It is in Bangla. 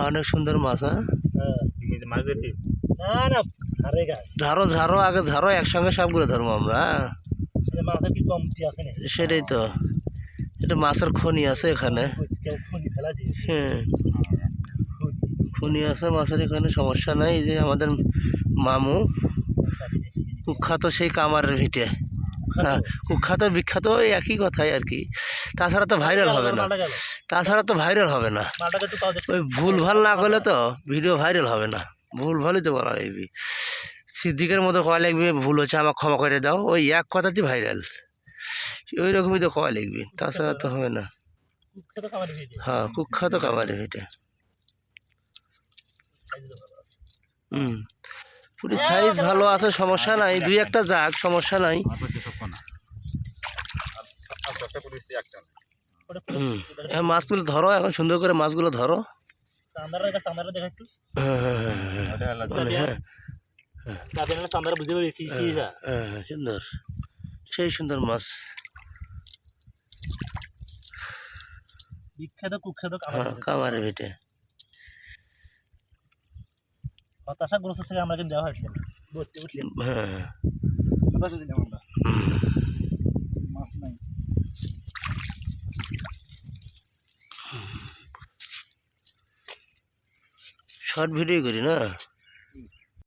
অনেক সুন্দর মাছ। হ্যাঁ, না না ধারে গাছ ঝাড়ো ঝাড়ো আগে ঝাড়ো একসঙ্গে সবগুলো ধরবো আমরা। সেটা মাছের কি কমতি আছে না সেটাই তো, এটা মাছের খনি আছে এখানে। কেউ খুনি ফেলাছি হ্যাঁ, খনি আছে মাছের এখানে, সমস্যা নাই। এই যে আমাদের মামু কুখ্যাত সেই কামারের ভিটে। হ্যাঁ, কুখ্যাত বিখ্যাত ওই একই কথাই আর কি। তাছাড়া তো ভাইরাল হবে না, তাছাড়া তো ভাইরাল হবে না। ওই ভুল ভাল না করলে তো ভিডিও ভাইরাল হবে না। ভুল ভালই তো বলা হইবি। সিদ্দিকের মতো কয়া লিখবি ভুল হচ্ছে আমাকে ক্ষমা করে দাও, ওই এক কথাতেই ভাইরাল। ওই রকমই তো কয়া লিখবি, তাছাড়া তো হবে না। হ্যাঁ, কুখ্যাত কামারের ভিটে। পুরি সাইজ ভালো আছে, সমস্যা নাই। দুই একটা যাক, সমস্যা নাই। মাছগুলো ধরো এখন, সুন্দর করে মাছগুলো ধরো। সুন্দর, সেই সুন্দর মাছ। বিখ্যাত কুখ্যাত কামারের ভিটে। হতাশাগ্রস্ত থেকে আমরা কিন্তু দেওয়া হয়েছিল হ্যাঁ, হতাশা ছিলাম আমরা, মাছ নাই। শর্ট ভিডিও করি না।